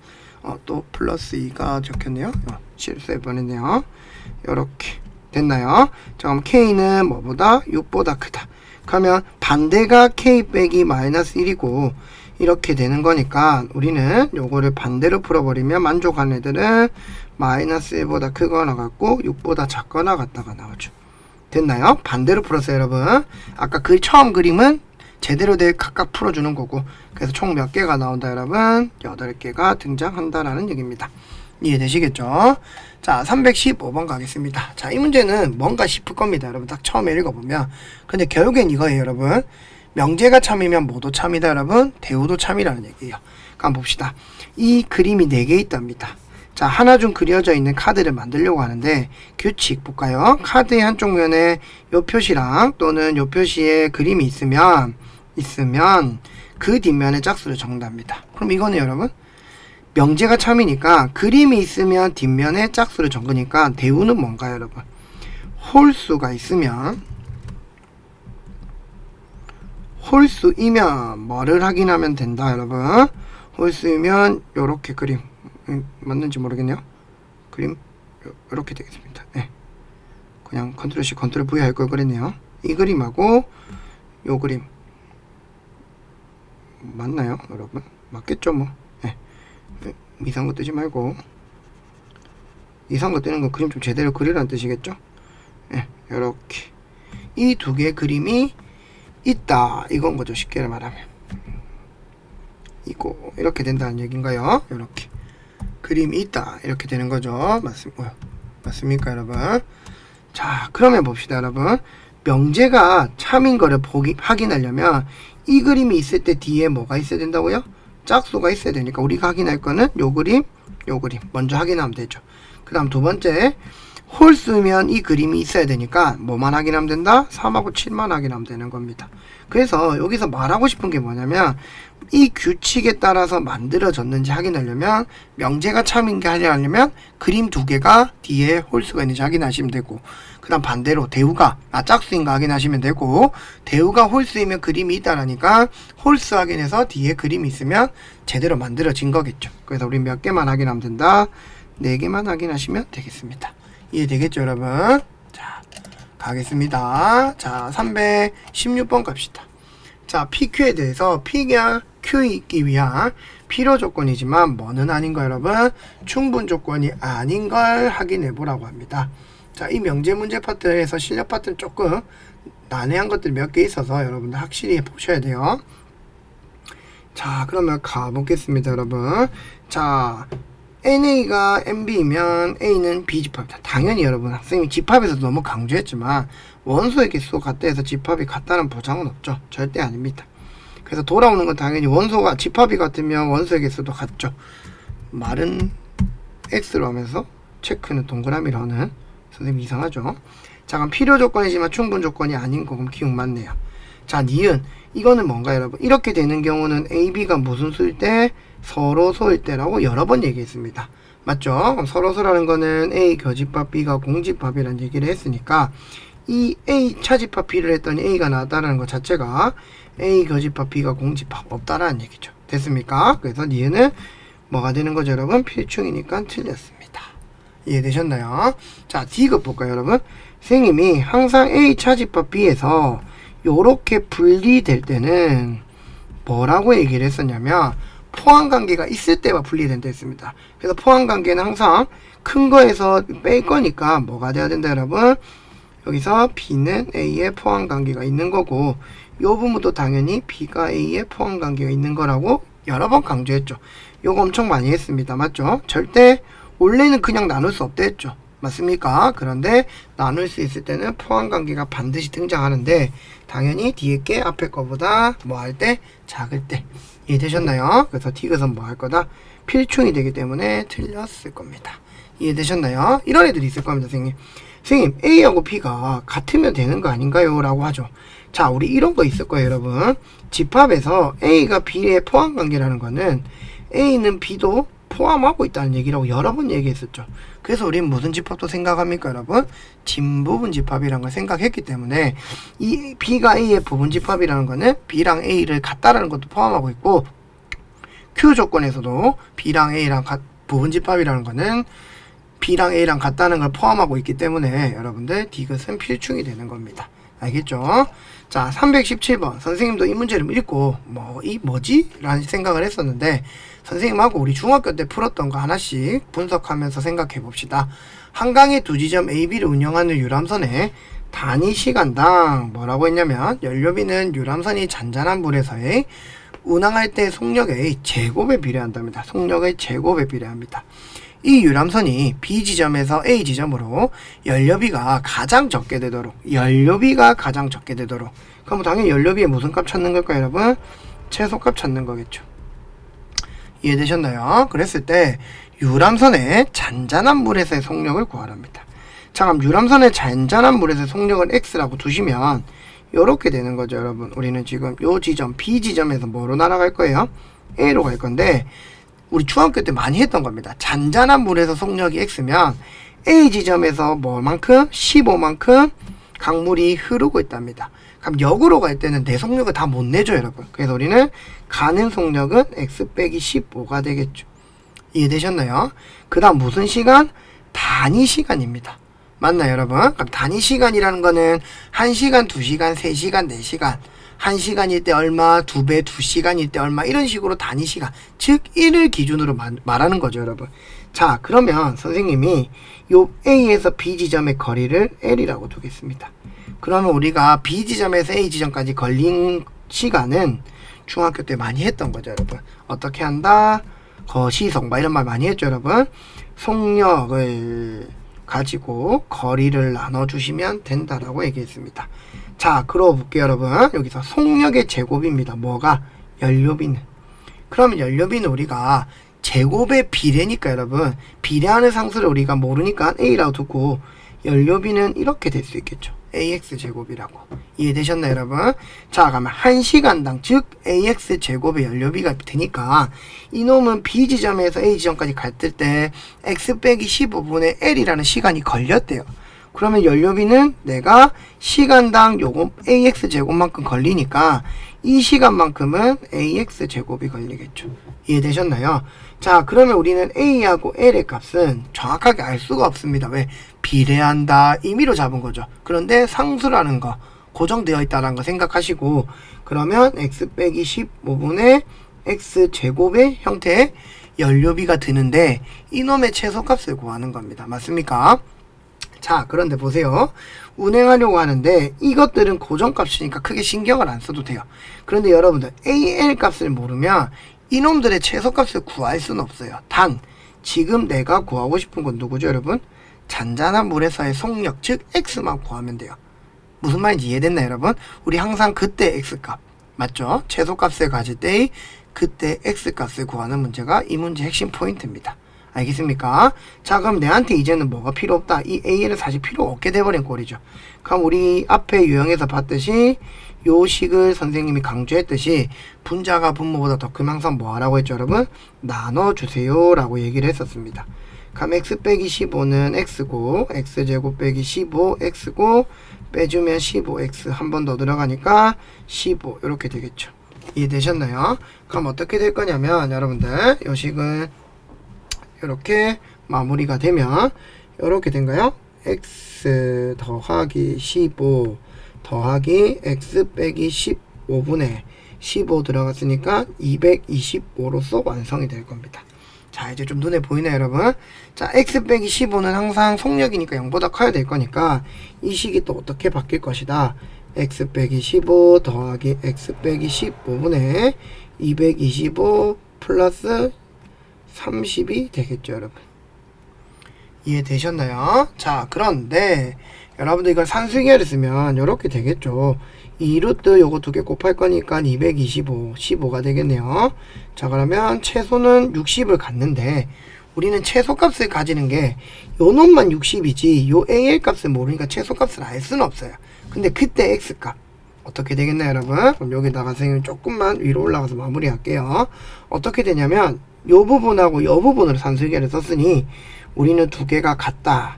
또 플러스 2가 적혔네요. 실수해 버렸네요. 이렇게 됐나요? 자, 그럼 k는 뭐보다? 6보다 크다. 그러면 반대가 k 빼기 마이너스 1이고 이렇게 되는 거니까 우리는 요거를 반대로 풀어버리면 만족하는 애들은 마이너스 1보다 크거나 같고 6보다 작거나 같다가 나오죠. 됐나요? 반대로 풀었어요, 여러분. 아까 그 처음 그림은 제대로 돼 각각 풀어주는 거고 그래서 총 몇 개가 나온다, 여러분? 8개가 등장한다라는 얘기입니다. 이해되시겠죠? 자, 315번 가겠습니다. 자, 이 문제는 뭔가 싶을 겁니다, 여러분. 딱 처음에 읽어보면. 근데 결국엔 이거예요, 여러분. 명제가 참이면 뭐도 참이다, 여러분. 대우도 참이라는 얘기예요. 한번 봅시다. 이 그림이 4개 있답니다. 자, 하나 중 그려져 있는 카드를 만들려고 하는데 규칙 볼까요? 카드의 한쪽 면에 요 표시랑 또는 요 표시에 그림이 있으면 그 뒷면에 짝수를 적는답니다. 그럼 이거는 여러분 명제가 참이니까 그림이 있으면 뒷면에 짝수를 적으니까 대우는 뭔가요, 여러분? 홀수가 있으면 홀수이면 뭐를 확인하면 된다, 여러분? 홀수이면 요렇게 그림 맞는지 모르겠네요. 그림 요렇게 되겠습니다. 네. 그냥 컨트롤 C 컨트롤 V 할 걸 그랬네요. 이 그림하고 요 그림 맞나요, 여러분? 맞겠죠, 뭐. 네. 이상한 거 뜨지 말고 이상한 거 뜨는 거 그림 좀 제대로 그리라는 뜻이겠죠? 네. 요렇게 이 두 개의 그림이 있다 이건 거죠, 쉽게 말하면. 이거 이렇게 된다는 얘기인가요? 이렇게 그림이 있다 이렇게 되는 거죠. 맞습니까, 여러분? 자, 그러면 봅시다, 여러분. 명제가 참인 거를 확인하려면 이 그림이 있을 때 뒤에 뭐가 있어야 된다고요? 짝수가 있어야 되니까 우리가 확인할 거는 요 그림 먼저 확인하면 되죠. 그 다음 두 번째, 홀수면 이 그림이 있어야 되니까 뭐만 확인하면 된다? 3하고 7만 확인하면 되는 겁니다. 그래서 여기서 말하고 싶은 게 뭐냐면 이 규칙에 따라서 만들어졌는지 확인하려면 명제가 참인지 확인하려면 그림 두 개가 뒤에 홀수가 있는지 확인하시면 되고 그 다음 반대로 대우가 짝수인가 확인하시면 되고 대우가 홀수이면 그림이 있다라니까 홀수 확인해서 뒤에 그림이 있으면 제대로 만들어진 거겠죠. 그래서 우리 몇 개만 확인하면 된다? 4개만 확인하시면 되겠습니다. 이해되겠죠, 여러분? 자, 가겠습니다. 자, 316번 갑시다. 자, PQ에 대해서 P가 Q 있기 위한 필요 조건이지만 뭐는 아닌 거, 여러분? 충분 조건이 아닌 걸 확인해 보라고 합니다. 자, 이 명제 문제 파트에서 실력 파트는 조금 난해한 것들이 몇 개 있어서 여러분들 확실히 보셔야 돼요. 자, 그러면 가보겠습니다, 여러분. 자, NA가 MB이면 A는 B집합이다. 당연히 여러분, 학생이 집합에서 너무 강조했지만 원소의 개수가 같다 해서 집합이 같다는 보장은 없죠. 절대 아닙니다. 그래서 돌아오는 건 당연히 원소가 집합이 같으면 원소의 개수도 같죠. 말은 X로 하면서 체크는 동그라미로 하는 선생님 이상하죠? 자, 그럼 필요 조건이지만 충분 조건이 아닌 거 그럼 기억 맞네요. 자, 니은 이거는 뭔가 여러분 이렇게 되는 경우는 A, B가 무슨 수일 때? 서로소일 때라고 여러 번 얘기했습니다. 맞죠? 그럼 서로소라는 거는 A 교집합 B가 공집합이라는 얘기를 했으니까 이 A 차집합 B를 했더니 A가 나왔다는 것 자체가 A 교집합 B가 공집합 없다라는 얘기죠. 됐습니까? 그래서 니은은 뭐가 되는 거죠 여러분? 필충이니까 틀렸습니다. 이해되셨나요? 자, D급 볼까요 여러분? 선생님이 항상 A 차집합 B에서 요렇게 분리될 때는 뭐라고 얘기를 했었냐면 포함관계가 있을 때만 분리된다 했습니다. 그래서 포함관계는 항상 큰 거에서 뺄 거니까 뭐가 돼야 된다 여러분? 여기서 B는 A의 포함관계가 있는 거고 요 부분도 당연히 B가 A의 포함관계가 있는 거라고 여러 번 강조했죠. 요거 엄청 많이 했습니다. 맞죠? 절대 원래는 그냥 나눌 수 없다 했죠. 맞습니까? 그런데 나눌 수 있을 때는 포함관계가 반드시 등장하는데 당연히 뒤에 게 앞에 거보다 뭐 할 때? 작을 때. 이해되셨나요? 그래서 D것은 뭐 할 거다? 필충이 되기 때문에 틀렸을 겁니다. 이해되셨나요? 이런 애들이 있을 겁니다, 선생님. 선생님, A하고 B가 같으면 되는 거 아닌가요? 라고 하죠. 자, 우리 이런 거 있을 거예요, 여러분. 집합에서 A가 B의 포함관계라는 거는 A는 B도 포함하고 있다는 얘기라고 여러 번 얘기했었죠. 그래서 우리는 무슨 집합도 생각합니까, 여러분? 진부분 집합이라는 걸 생각했기 때문에 이 B가 A의 부분 집합이라는 거는 B랑 A를 같다라는 것도 포함하고 있고 Q 조건에서도 B랑 A랑 부분 집합이라는 거는 B랑 A랑 같다는 걸 포함하고 있기 때문에 여러분들 D것은 필충이 되는 겁니다. 알겠죠? 자, 317번 선생님도 이 문제를 읽고 뭐지? 라는 생각을 했었는데 선생님하고 우리 중학교 때 풀었던 거 하나씩 분석하면서 생각해 봅시다. 한강의 두 지점 A, B를 운영하는 유람선의 단위 시간당 뭐라고 했냐면 연료비는 유람선이 잔잔한 물에서의 운항할 때 속력의 제곱에 비례한답니다. 속력의 제곱에 비례합니다. 이 유람선이 B 지점에서 A 지점으로 연료비가 가장 적게 되도록 그럼 당연히 연료비의 무슨 값 찾는 걸까요 여러분? 최소값 찾는 거겠죠. 이해되셨나요? 그랬을 때 유람선의 잔잔한 물에서의 속력을 구하랍니다. 자, 그럼 유람선의 잔잔한 물에서의 속력을 X라고 두시면 요렇게 되는 거죠 여러분. 우리는 지금 요 지점 B 지점에서 뭐로 날아갈 거예요? A로 갈 건데 우리 중학교 때 많이 했던 겁니다. 잔잔한 물에서 속력이 X면 A 지점에서 뭐만큼? 15만큼 강물이 흐르고 있답니다. 그럼 역으로 갈 때는 내 속력을 다 못 내죠 여러분. 그래서 우리는 가는 속력은 X 빼기 15가 되겠죠. 이해되셨나요? 그 다음 무슨 시간? 단위 시간입니다. 맞나요 여러분? 그럼 단위 시간이라는 거는 1시간, 2시간, 3시간, 4시간 1시간일 때 얼마, 2배, 2시간일 때 얼마 이런 식으로 단위 시간 즉 1을 기준으로 말하는 거죠 여러분. 자, 그러면 선생님이 요 A에서 B 지점의 거리를 L이라고 두겠습니다. 그러면 우리가 B 지점에서 A 지점까지 걸린 시간은 중학교 때 많이 했던 거죠 여러분. 어떻게 한다? 거시속 이런 말 많이 했죠 여러분. 속력을 가지고 거리를 나눠주시면 된다라고 얘기했습니다. 자, 그러고 볼게요 여러분. 여기서 속력의 제곱입니다. 뭐가? 연료비는. 그러면 연료비는 우리가 제곱의 비례니까 여러분 비례하는 상수를 우리가 모르니까 A라고 두고 연료비는 이렇게 될 수 있겠죠. AX 제곱이라고. 이해되셨나요 여러분? 자, 그러면 1시간당 즉 AX 제곱의 연료비가 되니까 이놈은 B 지점에서 A 지점까지 갈 때 X 빼기 15분의 L이라는 시간이 걸렸대요. 그러면 연료비는 내가 시간당 요거 AX 제곱만큼 걸리니까 이 시간만큼은 AX 제곱이 걸리겠죠. 이해되셨나요? 자, 그러면 우리는 A하고 L의 값은 정확하게 알 수가 없습니다. 왜? 비례한다 임의로 잡은 거죠. 그런데 상수라는 거 고정되어 있다는 거 생각하시고 그러면 X 빼기 15분의 X 제곱의 형태의 연료비가 드는데 이놈의 최소값을 구하는 겁니다. 맞습니까? 자, 그런데 보세요. 운행하려고 하는데 이것들은 고정값이니까 크게 신경을 안 써도 돼요. 그런데 여러분들 AL 값을 모르면 이놈들의 최소값을 구할 수는 없어요. 단 지금 내가 구하고 싶은 건 누구죠 여러분? 잔잔한 물에서의 속력 즉 X만 구하면 돼요. 무슨 말인지 이해됐나요 여러분? 우리 항상 그때 X값 맞죠? 최소값을 가질 때의 그때 X값을 구하는 문제가 이 문제의 핵심 포인트입니다. 알겠습니까? 자, 그럼 내한테 이제는 뭐가 필요 없다. 이 a는 사실 필요 없게 돼버린 꼴이죠. 그럼 우리 앞에 유형에서 봤듯이 요 식을 선생님이 강조했듯이 분자가 분모보다 더 크면 항상 뭐 하라고 했죠, 여러분? 나눠주세요 라고 얘기를 했었습니다. 그럼 x 빼기 15는 x고 x제곱 빼기 15 x고 빼주면 15x 한 번 더 들어가니까 15 이렇게 되겠죠. 이해되셨나요? 그럼 어떻게 될 거냐면 여러분들 요 식은 이렇게 마무리가 되면 이렇게 된가요? x 더하기 15 더하기 x 빼기 15분의 15 들어갔으니까 225로서 완성이 될 겁니다. 자, 이제 좀 눈에 보이네요, 여러분. 자, x 빼기 15는 항상 속력이니까 0보다 커야 될 거니까 이 식이 또 어떻게 바뀔 것이다. x 빼기 15 더하기 x 빼기 15분의 225 플러스 30이 되겠죠, 여러분. 이해되셨나요? 자, 그런데 여러분들 이걸 산수기하를 쓰면 이렇게 되겠죠. 2루트 요거 두 개 곱할 거니까 225, 15가 되겠네요. 자, 그러면 최소는 60을 갖는데 우리는 최소값을 가지는 게 요 놈만 60이지 요 AL 값을 모르니까 최소값을 알 수는 없어요. 근데 그때 X값 어떻게 되겠나요, 여러분? 그럼 여기다가 선생님 조금만 위로 올라가서 마무리할게요. 어떻게 되냐면 요 부분하고 요 부분으로 산수계를 썼으니 우리는 두 개가 같다.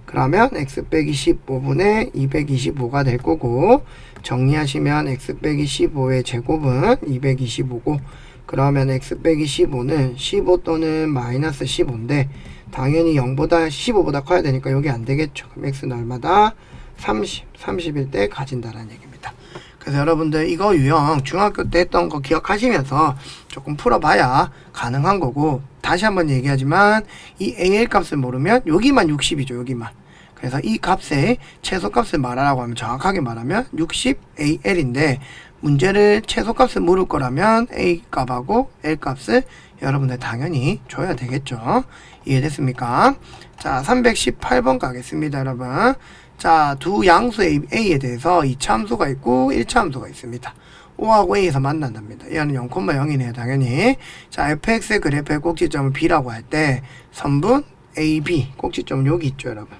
그러면 x 빼기 15분의 225가 될 거고 정리하시면 x 빼기 15의 제곱은 225고 그러면 x 빼기 15는 15 또는 마이너스 15인데 당연히 0보다 15보다 커야 되니까 여기 안 되겠죠. 그럼 x는 얼마다? 30일 때 가진다라는 얘기입니다. 그래서 여러분들 이거 유형 중학교 때 했던 거 기억하시면서 조금 풀어봐야 가능한 거고 다시 한번 얘기하지만 이 AL 값을 모르면 여기만 60이죠. 여기만. 그래서 이 값의 최소값을 말하라고 하면 정확하게 말하면 60AL인데 문제를 최소값을 물을 거라면 A 값하고 L 값을 여러분들 당연히 줘야 되겠죠. 이해됐습니까? 자, 318번 가겠습니다, 여러분. 자, 두 양수 A에 대해서 2차 함수가 있고 1차 함수가 있습니다. O하고 A에서 만난답니다. 얘는 0,0이네요, 당연히. 자, fx의 그래프의 꼭지점을 B라고 할 때 선분 AB, 꼭지점은 여기 있죠, 여러분.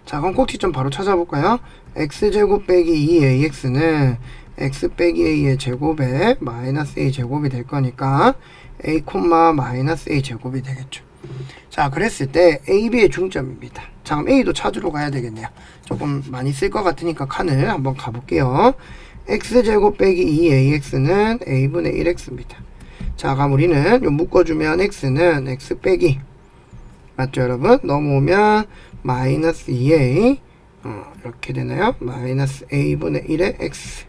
자, 그럼 꼭지점 바로 찾아볼까요? x제곱 빼기 2ax는 x 빼기 a의 제곱에 마이너스 a 제곱이 될 거니까 a, 마이너스 a 제곱이 되겠죠. 자, 그랬을 때 AB의 중점입니다. 자, 그럼 A도 찾으러 가야 되겠네요. 조금 많이 쓸 것 같으니까 칸을 한번 가볼게요. X제곱 빼기 2AX는 A분의 1X입니다. 자, 그럼 우리는 요 묶어주면 X는 X 빼기 맞죠, 여러분? 넘어오면 마이너스 2A 이렇게 되나요? 마이너스 A분의 1의 X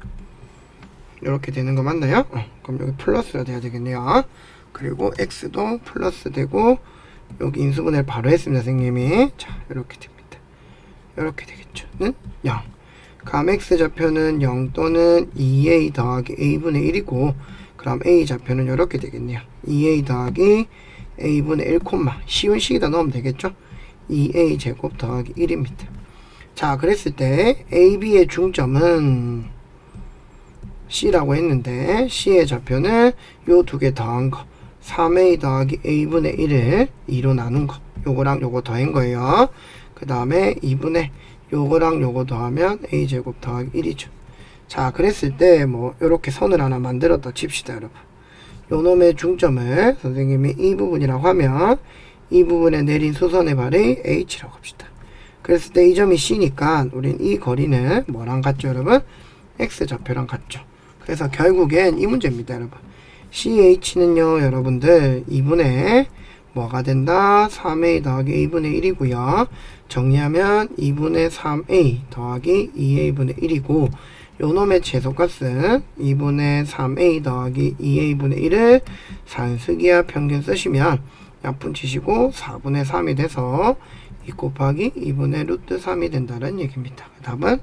이렇게 되는 거 맞나요? 그럼 여기 플러스가 돼야 되겠네요. 그리고 X도 플러스 되고 여기 인수분해를 바로 했습니다, 선생님이. 자, 이렇게 됩니다. 이렇게 되겠죠. 는 0. 그럼 X 좌표는 0 또는 2A 더하기 A분의 1이고 그럼 A 좌표는 이렇게 되겠네요. 2A 더하기 A분의 1, 쉬운 식에다 넣으면 되겠죠. 2A 제곱 더하기 1입니다. 자, 그랬을 때 AB의 중점은 C라고 했는데 C의 좌표는 요 두 개 더한 거 3A 더하기 A분의 1을 2로 나눈 거 요거랑 요거 더한 거예요. 그 다음에 2분의 요거랑 요거 더하면 A제곱 더하기 1이죠. 자, 그랬을 때 뭐 요렇게 선을 하나 만들었다 칩시다, 여러분. 요 놈의 중점을 선생님이 이 부분이라고 하면 이 부분에 내린 수선의 발이 H라고 합시다. 그랬을 때 이 점이 C니까 우린 이 거리는 뭐랑 같죠, 여러분? X 좌표랑 같죠. 그래서 결국엔 이 문제입니다, 여러분. CH는요, 여러분들 2분의 뭐가 된다? 3A 더하기 A분의 1이고요. 정리하면 2분의 3A 더하기 2A분의 1이고 요 놈의 최소값은 2분의 3A 더하기 2A분의 1을 산수기하 평균 쓰시면 약분 치시고 4분의 3이 돼서 2 곱하기 2분의 루트 3이 된다는 얘기입니다. 답은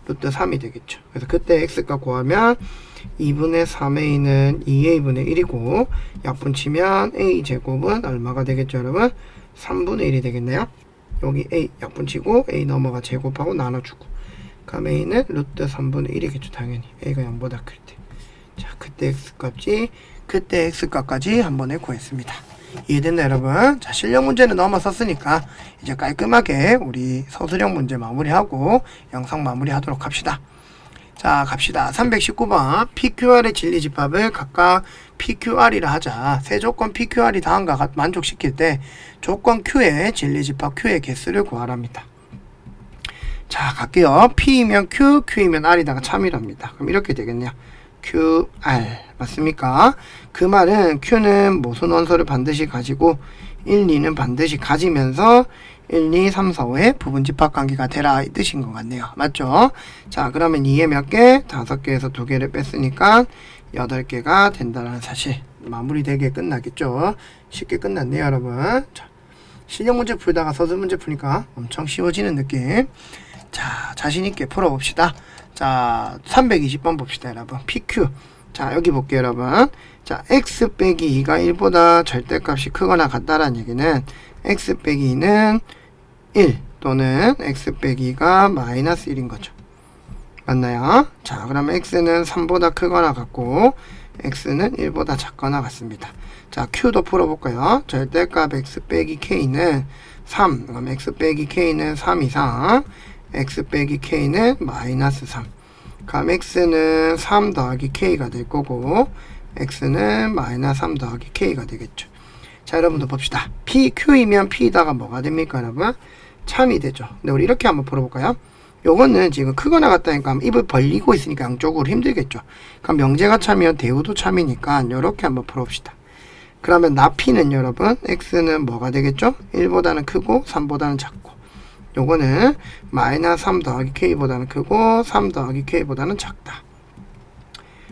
루트 3이 되겠죠. 그래서 그때 x값 구하면 2분의 3a는 2a분의 1이고 약분 치면 a제곱은 얼마가 되겠죠, 여러분? 3분의 1이 되겠네요. 여기 a 약분 치고 a 넘어가 제곱하고 나눠주고 그럼 a는 루트 3분의 1이겠죠, 당연히. a가 0보다 클 때. 자, 그때 x값까지 한 번에 구했습니다. 이해됐나 여러분? 자, 실력 문제는 넘어섰으니까 이제 깔끔하게 우리 서술형 문제 마무리하고 영상 마무리하도록 합시다. 자, 갑시다. 319번 PQR의 진리집합을 각각 PQR이라 하자. 세 조건 PQR이 다음과 만족시킬 때 조건 Q의 진리집합 Q의 개수를 구하랍니다. 자, 갈게요. P이면 Q, Q이면 R이다가 참이랍니다. 그럼 이렇게 되겠네요. QR 맞습니까? 그 말은 Q는 모순 원소를 반드시 가지고 1, 2는 반드시 가지면서 1, 2, 3, 4, 5의 부분집합관계가 되라 이 뜻인 것 같네요. 맞죠? 자, 그러면 2에 몇 개? 5개에서 2개를 뺐으니까 8개가 된다는 사실 마무리되게 끝나겠죠. 쉽게 끝났네요 여러분. 자, 실력 문제 풀다가 서술 문제 푸니까 엄청 쉬워지는 느낌. 자, 자신있게 풀어봅시다. 자, 320번 봅시다 여러분. PQ. 자, 여기 볼게요 여러분. 자, x 빼기 2가 1보다 절대값이 크거나 같다라는 얘기는 x 빼기 2는 1 또는 x 빼기 2가 마이너스 1인 거죠. 맞나요? 자, 그러면 x는 3보다 크거나 같고 x는 1보다 작거나 같습니다. 자, q도 풀어볼까요? 절대값 x 빼기 k는 3. 그럼 x 빼기 k는 3 이상 x 빼기 k는 마이너스 3. 그럼 x는 3 더하기 k가 될 거고 x는 마이너스 3 더하기 k가 되겠죠. 자, 여러분들 봅시다. PQ이면 P다가 뭐가 됩니까 여러분? 참이 되죠. 근데 우리 이렇게 한번 풀어볼까요? 요거는 지금 크거나 같다니까 입을 벌리고 있으니까 양쪽으로 힘들겠죠. 그럼 명제가 참이면 대우도 참이니까 이렇게 한번 풀어봅시다. 그러면 나 P는 여러분 x는 뭐가 되겠죠? 1보다는 크고 3보다는 작고 요거는 마이너스 3 더하기 k보다는 크고 3 더하기 k보다는 작다.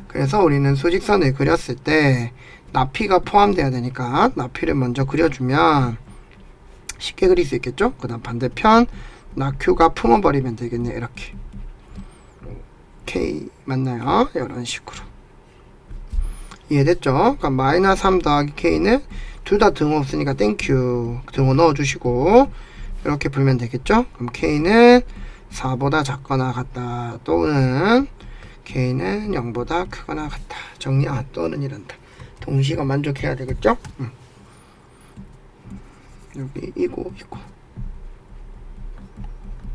그래서 우리는 수직선을 그렸을 때 나피가 포함되어야 되니까 나피를 먼저 그려주면 쉽게 그릴 수 있겠죠? 그 다음 반대편 나Q가 품어버리면 되겠네. 이렇게 K 맞나요? 이런 식으로 이해됐죠? 그럼 마이너스 3 더하기 K는 둘 다 등호 없으니까 땡큐 등호 넣어주시고 이렇게 풀면 되겠죠? 그럼 K는 4보다 작거나 같다 또는 K는 0보다 크거나 같다. 정리 또는 이란다. 동시가 만족해야 되겠죠? 여기 이고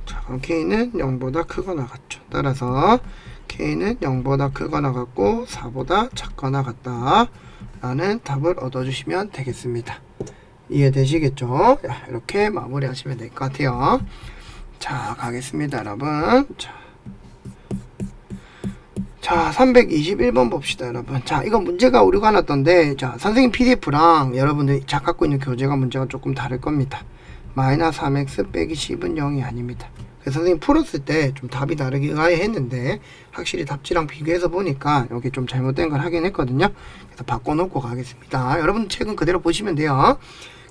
자, 그럼 K는 0보다 크거나 같죠. 따라서 K는 0보다 크거나 같고 4보다 작거나 같다 라는 답을 얻어주시면 되겠습니다. 이해되시겠죠? 야, 이렇게 마무리 하시면 될 것 같아요. 자, 가겠습니다 여러분. 자, 321번 봅시다 여러분. 자, 이거 문제가 오류가 났던데 자, 선생님 PDF랑 여러분들이 갖고 있는 교재가 문제가 조금 다를 겁니다. 마이너스 3x 빼기 10은 0이 아닙니다. 그래서 선생님 풀었을 때 좀 답이 다르게 의아해했는데 확실히 답지랑 비교해서 보니까 여기 좀 잘못된 걸 하긴 했거든요. 그래서 바꿔놓고 가겠습니다. 여러분 책은 그대로 보시면 돼요.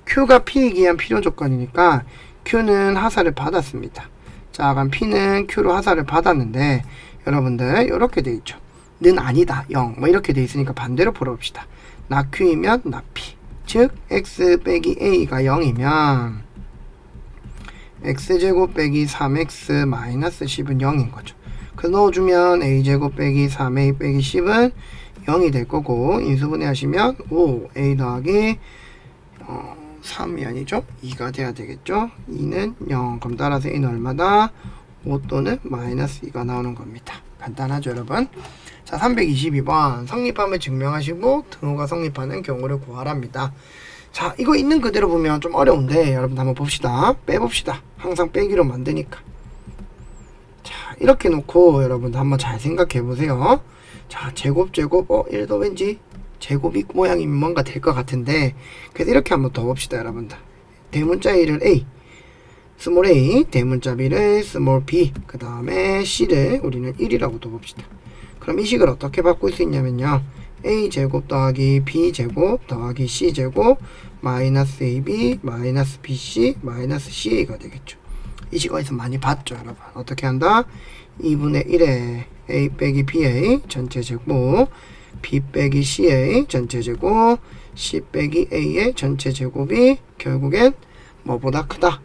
Q가 P이기 위한 필요 조건이니까 Q는 하사를 받았습니다. 자, 그럼 P는 Q로 하사를 받았는데 여러분들 이렇게 돼 있죠. 는 아니다 0 뭐 이렇게 돼 있으니까 반대로 풀어봅시다. 나 Q이면 나 P 즉 x 빼기 a가 0이면 x제곱 빼기 3x 마이너스 10은 0인 거죠. 그래서 넣어주면 a제곱 빼기 3a 빼기 10은 0이 될 거고 인수분해 하시면 5 a 더하기 3이 아니죠 2가 돼야 되겠죠. 2는 0 그럼 따라서 a는 얼마다 5 또는 마이너스 2가 나오는 겁니다. 간단하죠 여러분. 자, 322번 성립함을 증명하시고 등호가 성립하는 경우를 구하랍니다. 자, 이거 있는 그대로 보면 좀 어려운데 여러분 한번 봅시다. 빼봅시다. 항상 빼기로 만드니까. 자, 이렇게 놓고 여러분 한번 잘 생각해 보세요. 자, 제곱 1도 왠지 제곱이 모양이 뭔가 될 것 같은데 그래서 이렇게 한번 더 봅시다 여러분들. 대문자 1을 a 스몰 a, 대문자 b를 스몰 b, 그 다음에 c를 우리는 1이라고 둬봅시다. 그럼 이 식을 어떻게 바꿀 수 있냐면요. a제곱 더하기 b제곱 더하기 c제곱 마이너스 ab 마이너스 bc 마이너스 ca가 되겠죠. 이 식 어디서 많이 봤죠 여러분. 어떻게 한다? 2분의 1에 a 빼기 ba 전체 제곱 b 빼기 ca 전체 제곱 c 빼기 a의 전체 제곱이 결국엔 뭐보다 크다?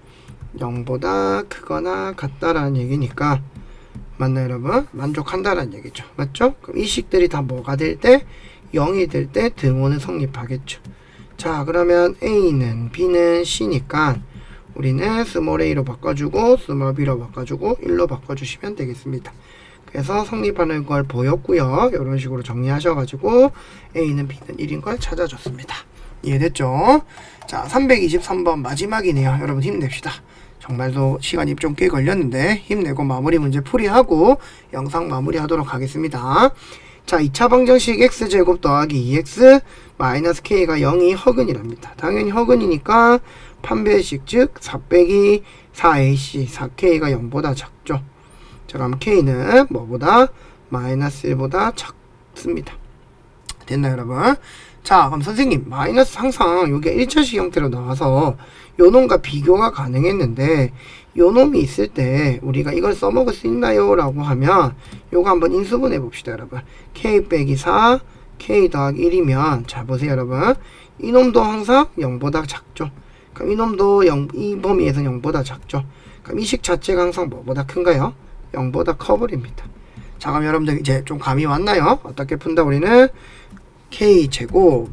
0보다 크거나 같다라는 얘기니까 맞나요 여러분? 만족한다라는 얘기죠. 맞죠? 그럼 이 식들이 다 뭐가 될 때? 0이 될 때 등호는 성립하겠죠. 자, 그러면 A는 B는 C니까 우리는 스몰 a로 바꿔주고 스몰 b로 바꿔주고 1로 바꿔주시면 되겠습니다. 그래서 성립하는 걸 보였고요. 이런 식으로 정리하셔가지고 A는 B는 1인 걸 찾아줬습니다. 이해됐죠? 자, 323번 마지막이네요. 여러분 힘냅시다. 정말로 시간이 좀 꽤 걸렸는데 힘내고 마무리 문제 풀이하고 영상 마무리하도록 하겠습니다. 자, 2차 방정식 x제곱 더하기 2x 마이너스 k가 0이 허근이랍니다. 당연히 허근이니까 판별식 즉 4 빼기 4ac 4k가 0보다 작죠. 자, 그럼 k는 뭐보다? 마이너스 1보다 작습니다. 됐나요, 여러분? 자, 그럼 선생님 마이너스 항상 이게 1차식 형태로 나와서 요놈과 비교가 가능했는데 요놈이 있을 때 우리가 이걸 써먹을 수 있나요? 라고 하면 요거 한번 인수분해 봅시다, 여러분. k 빼기 4 k 더하기 1이면 자 보세요, 여러분. 이놈도 항상 0보다 작죠. 그럼 이놈도 이 범위에서 0보다 작죠. 그럼 이 식 자체가 항상 뭐보다 큰가요? 0보다 커버립니다. 자, 그럼 여러분들 이제 좀 감이 왔나요? 어떻게 푼다? 우리는 k제곱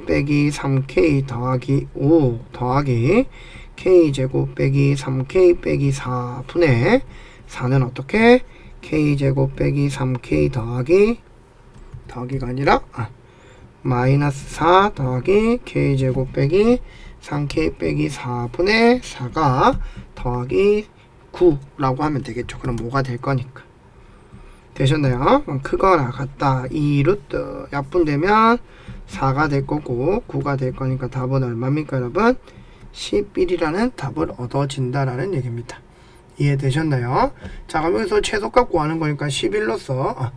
빼기 3k 더하기 5 더하기 k제곱 빼기 3k 빼기 4분의 4는 어떻게? k제곱 빼기 3k 더하기가 아니라 마이너스 4 더하기 k제곱 빼기 3k 빼기 4분의 4가 더하기 9라고 하면 되겠죠. 그럼 뭐가 될 거니까. 되셨나요? 그럼 크거나 같다 2루트 약분되면 4가 될 거고 9가 될 거니까 답은 얼마입니까, 여러분? 11이라는 답을 얻어진다라는 얘기입니다. 이해되셨나요? 자, 그럼 여기서 최소값 구하는 거니까 11로서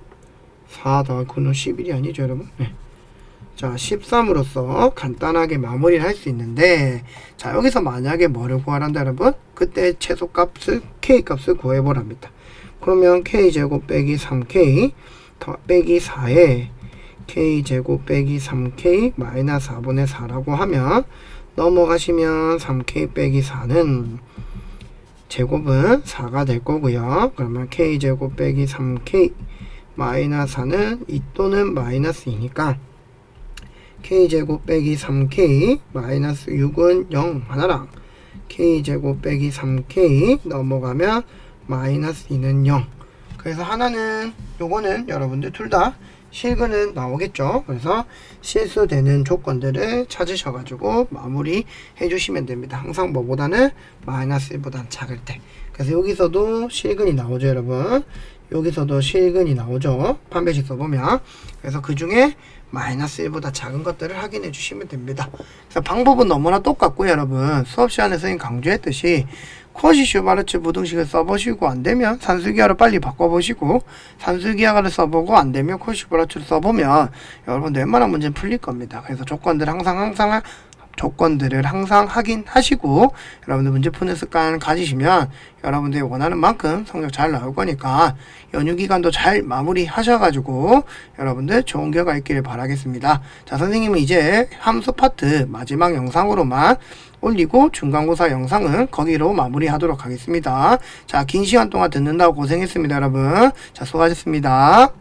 4 더하기 9는 11이 아니죠, 여러분? 네. 자, 13으로서 간단하게 마무리를 할 수 있는데, 자, 여기서 만약에 뭐를 구하란다, 여러분? 그때 최소값을 k값을 구해보랍니다. 그러면 k제곱 빼기 3k 빼기 4에 k제곱 빼기 3k 마이너스 4분의 4라고 하면 넘어가시면 3k 빼기 4는 제곱은 4가 될 거고요. 그러면 k제곱 빼기 3k 마이너스 4는 2 또는 마이너스 2니까 k제곱 빼기 3k 마이너스 6은 0 하나랑 k제곱 빼기 3k 넘어가면 마이너스 2는 0. 그래서 하나는 요거는 여러분들 둘 다 실근은 나오겠죠. 그래서 실수되는 조건들을 찾으셔가지고 마무리 해주시면 됩니다. 항상 뭐보다는 마이너스 1보다는 작을 때. 그래서 여기서도 실근이 나오죠, 여러분. 여기서도 실근이 나오죠. 판별식 써보면. 그래서 그 중에 마이너스 1보다 작은 것들을 확인해 주시면 됩니다. 그래서 방법은 너무나 똑같고요, 여러분. 수업 시간에 선생님 강조했듯이 쿼시 슈바르츠 부등식을 써보시고 안되면 산술기하로 빨리 바꿔보시고 산술기하를 써보고 안되면 쿼시 슈바르츠를 써보면 여러분들 웬만한 문제는 풀릴 겁니다. 그래서 조건들을 항상 확인하시고 여러분들 문제 푸는 습관 가지시면 여러분들이 원하는 만큼 성적 잘 나올 거니까 연휴 기간도 잘 마무리 하셔가지고 여러분들 좋은 결과 있기를 바라겠습니다. 자, 선생님은 이제 함수 파트 마지막 영상으로만 올리고 중간고사 영상은 거기로 마무리하도록 하겠습니다. 자, 긴 시간 동안 듣는다고 고생했습니다, 여러분. 자, 수고하셨습니다.